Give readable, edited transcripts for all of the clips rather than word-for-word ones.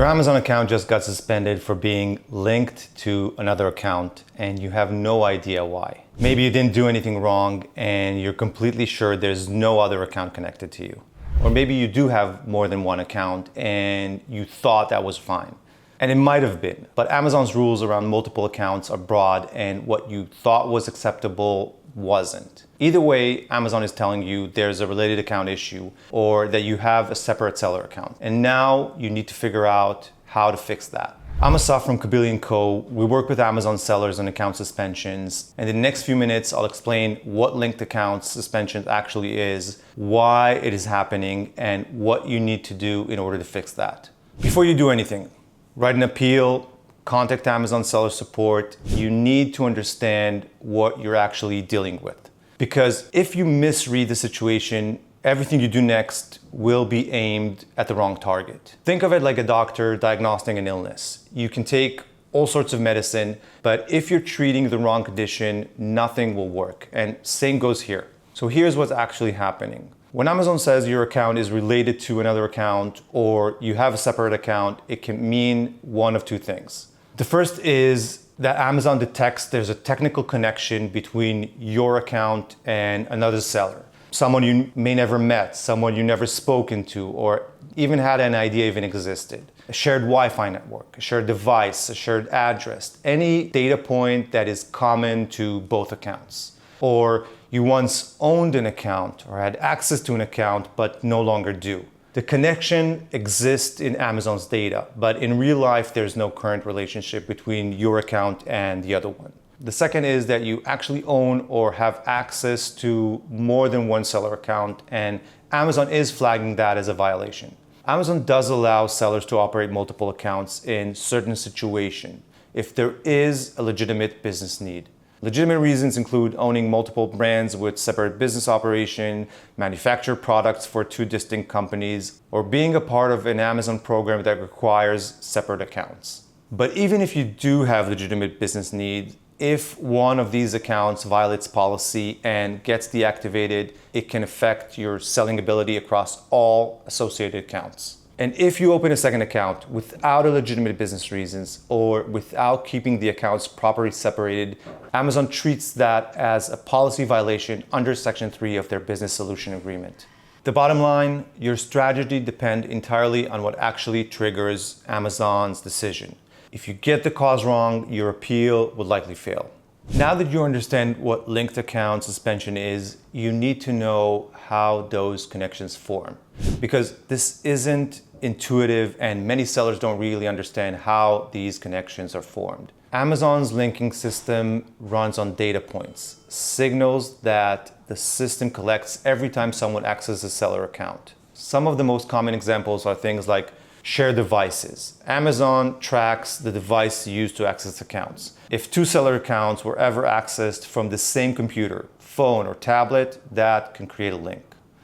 Your Amazon account just got suspended for being linked to another account and you have no idea why. Maybe you didn't do anything wrong and you're completely sure there's no other account connected to you. Or maybe you do have more than one account and you thought that was fine. And it might have been, but Amazon's rules around multiple accounts are broad and what you thought was acceptable wasn't. Either way, Amazon is telling you there's a related account issue or that you have a separate seller account. And now you need to figure out how to fix that. I'm Asaf from Kabili & Co. We work with Amazon sellers on account suspensions. And in the next few minutes, I'll explain what linked account suspension actually is, why it is happening, and what you need to do in order to fix that. Before you do anything, write an appeal, contact Amazon seller support. You need to understand what you're actually dealing with. Because if you misread the situation, everything you do next will be aimed at the wrong target. Think of it like a doctor diagnosing an illness. You can take all sorts of medicine, but if you're treating the wrong condition, nothing will work. And same goes here. So here's what's actually happening. When Amazon says your account is related to another account or you have a separate account, it can mean one of two things. The first is that Amazon detects there's a technical connection between your account and another seller. Someone you may never met, someone you never spoken to, or even had an idea even existed. A shared Wi-Fi network, a shared device, a shared address, any data point that is common to both accounts. Or you once owned an account or had access to an account but no longer do. The connection exists in Amazon's data, but in real life, there's no current relationship between your account and the other one. The second is that you actually own or have access to more than one seller account, and Amazon is flagging that as a violation. Amazon does allow sellers to operate multiple accounts in certain situations if there is a legitimate business need. Legitimate reasons include owning multiple brands with separate business operation, manufacture products for two distinct companies, or being a part of an Amazon program that requires separate accounts. But even if you do have legitimate business needs, if one of these accounts violates policy and gets deactivated, it can affect your selling ability across all associated accounts. And if you open a second account without a legitimate business reasons or without keeping the accounts properly separated, Amazon treats that as a policy violation under Section 3 of their Business Solution Agreement. The bottom line, your strategy depends entirely on what actually triggers Amazon's decision. If you get the cause wrong, your appeal would likely fail. Now that you understand what linked account suspension is, you need to know how those connections form. Because this isn't intuitive and many sellers don't really understand how these connections are formed. Amazon's linking system runs on data points, signals that the system collects every time someone accesses a seller account. Some of the most common examples are things like shared devices. Amazon tracks the device used to access accounts. If two seller accounts were ever accessed from the same computer, phone, or tablet, that can create a link.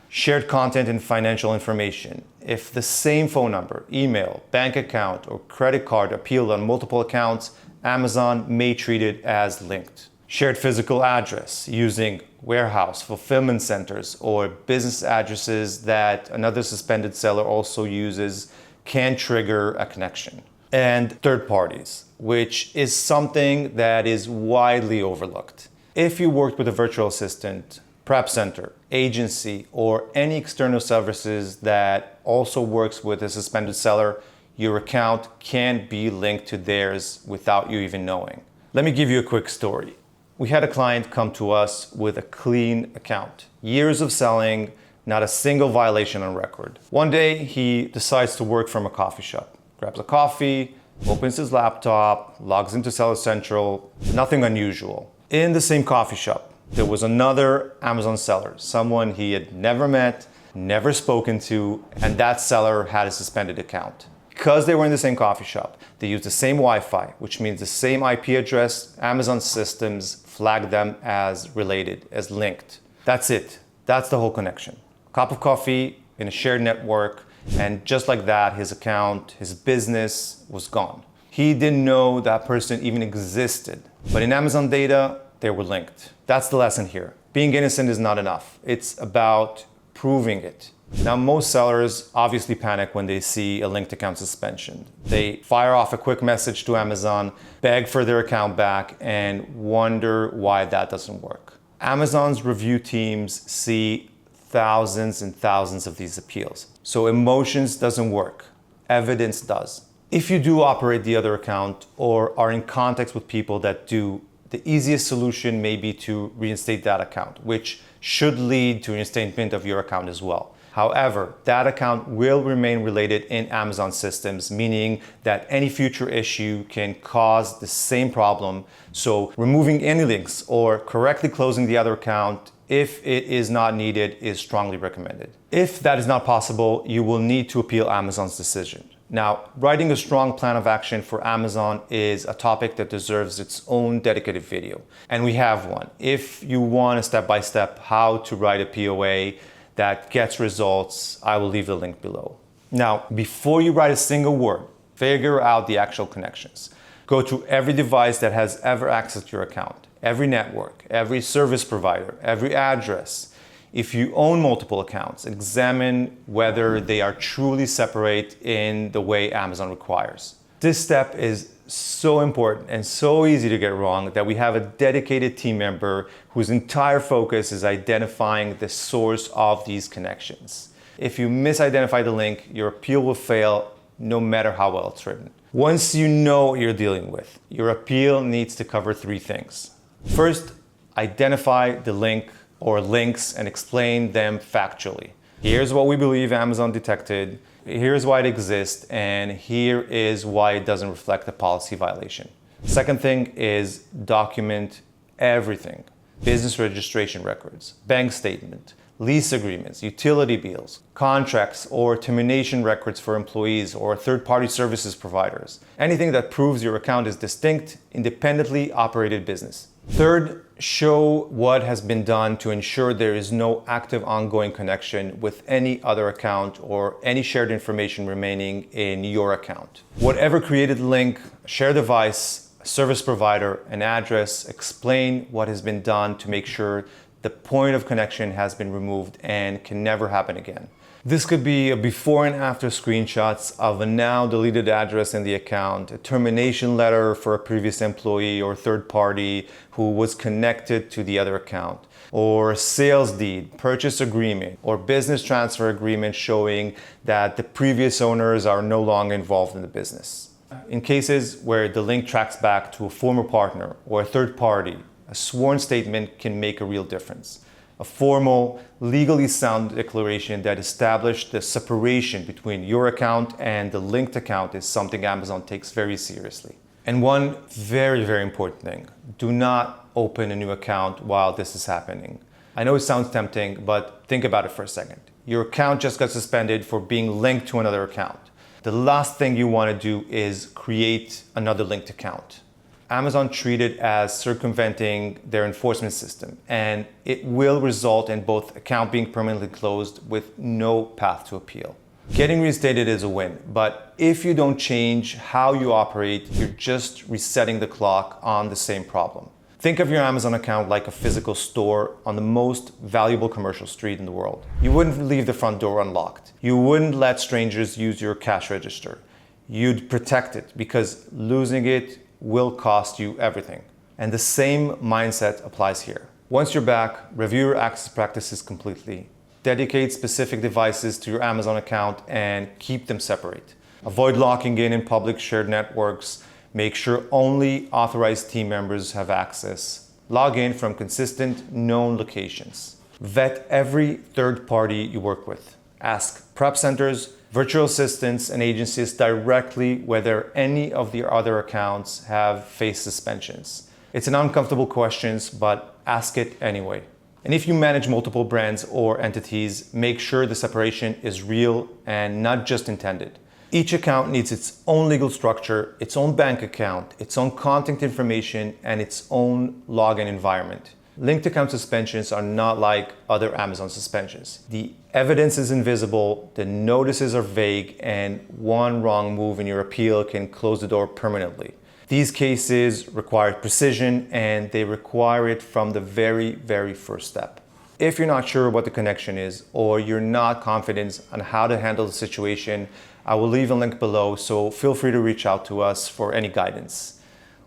Shared content and financial information. If the same phone number, email, bank account, or credit card appealed on multiple accounts, Amazon may treat it as linked. Shared physical address using warehouse, fulfillment centers, or business addresses that another suspended seller also uses can trigger a connection. And third parties, which is something that is widely overlooked. If you worked with a virtual assistant, prep center, agency, or any external services that also works with a suspended seller, your account can be linked to theirs without you even knowing. Let me give you a quick story. We had a client come to us with a clean account. Years of selling, not a single violation on record. One day, he decides to work from a coffee shop. Grabs a coffee, opens his laptop, logs into Seller Central, nothing unusual. In the same coffee shop, there was another Amazon seller, someone he had never met, never spoken to, and that seller had a suspended account. Because they were in the same coffee shop, they used the same Wi-Fi, which means the same IP address, Amazon systems flagged them as related, as linked. That's it. That's the whole connection. Cup of coffee in a shared network, and just like that, his account, his business was gone. He didn't know that person even existed, but in Amazon data, they were linked. That's the lesson here. Being innocent is not enough. It's about proving it. Now, most sellers obviously panic when they see a linked account suspension. They fire off a quick message to Amazon, beg for their account back, and wonder why that doesn't work. Amazon's review teams see thousands and thousands of these appeals. So emotions doesn't work, evidence does. If you do operate the other account or are in contact with people that do, the easiest solution may be to reinstate that account, which should lead to reinstatement of your account as well. However, that account will remain related in Amazon systems, meaning that any future issue can cause the same problem. So removing any links or correctly closing the other account if it is not needed is strongly recommended. If that is not possible, you will need to appeal Amazon's decision. Now, writing a strong plan of action for Amazon is a topic that deserves its own dedicated video. And we have one. If you want a step-by-step how to write a POA that gets results, I will leave the link below. Now, before you write a single word, figure out the actual connections. Go to every device that has ever accessed your account, every network, every service provider, every address. If you own multiple accounts, examine whether they are truly separate in the way Amazon requires. This step is so important and so easy to get wrong that we have a dedicated team member whose entire focus is identifying the source of these connections. If you misidentify the link, your appeal will fail no matter how well it's written. Once you know what you're dealing with, your appeal needs to cover three things. First, identify the link or links and explain them factually. Here's what we believe Amazon detected, here's why it exists, and here is why it doesn't reflect a policy violation. Second thing is document everything. Business registration records, bank statement, lease agreements, utility bills, contracts or termination records for employees or third-party services providers. Anything that proves your account is distinct, independently operated business. Third, show what has been done to ensure there is no active ongoing connection with any other account or any shared information remaining in your account. Whatever created the link, share device, service provider, an address, explain what has been done to make sure the point of connection has been removed and can never happen again. This could be a before and after screenshots of a now deleted address in the account, a termination letter for a previous employee or third party who was connected to the other account, or a sales deed, purchase agreement, or business transfer agreement showing that the previous owners are no longer involved in the business. In cases where the link tracks back to a former partner or a third party, a sworn statement can make a real difference. A formal, legally sound declaration that established the separation between your account and the linked account is something Amazon takes very seriously. And one very, very important thing, do not open a new account while this is happening. I know it sounds tempting, but think about it for a second. Your account just got suspended for being linked to another account. The last thing you want to do is create another linked account. Amazon treat it as circumventing their enforcement system, and it will result in both account being permanently closed with no path to appeal. Getting reinstated is a win, but if you don't change how you operate, you're just resetting the clock on the same problem. Think of your Amazon account like a physical store on the most valuable commercial street in the world. You wouldn't leave the front door unlocked. You wouldn't let strangers use your cash register. You'd protect it because losing it will cost you everything. And the same mindset applies here. Once you're back, review your access practices completely. Dedicate specific devices to your Amazon account and keep them separate. Avoid locking in public shared networks. Make sure only authorized team members have access. Log in from consistent, known locations. Vet every third party you work with. Ask prep centers, virtual assistants, and agencies directly whether any of their other accounts have faced suspensions. It's an uncomfortable question, but ask it anyway. And if you manage multiple brands or entities, make sure the separation is real and not just intended. Each account needs its own legal structure, its own bank account, its own contact information, and its own login environment. Linked account suspensions are not like other Amazon suspensions. The evidence is invisible, the notices are vague, and one wrong move in your appeal can close the door permanently. These cases require precision, and they require it from the very, very first step. If you're not sure what the connection is, or you're not confident on how to handle the situation, I will leave a link below, so feel free to reach out to us for any guidance.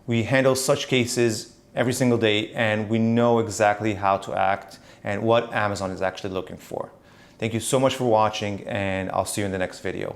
We handle such cases every single day, and we know exactly how to act and what Amazon is actually looking for. Thank you so much for watching, and I'll see you in the next video.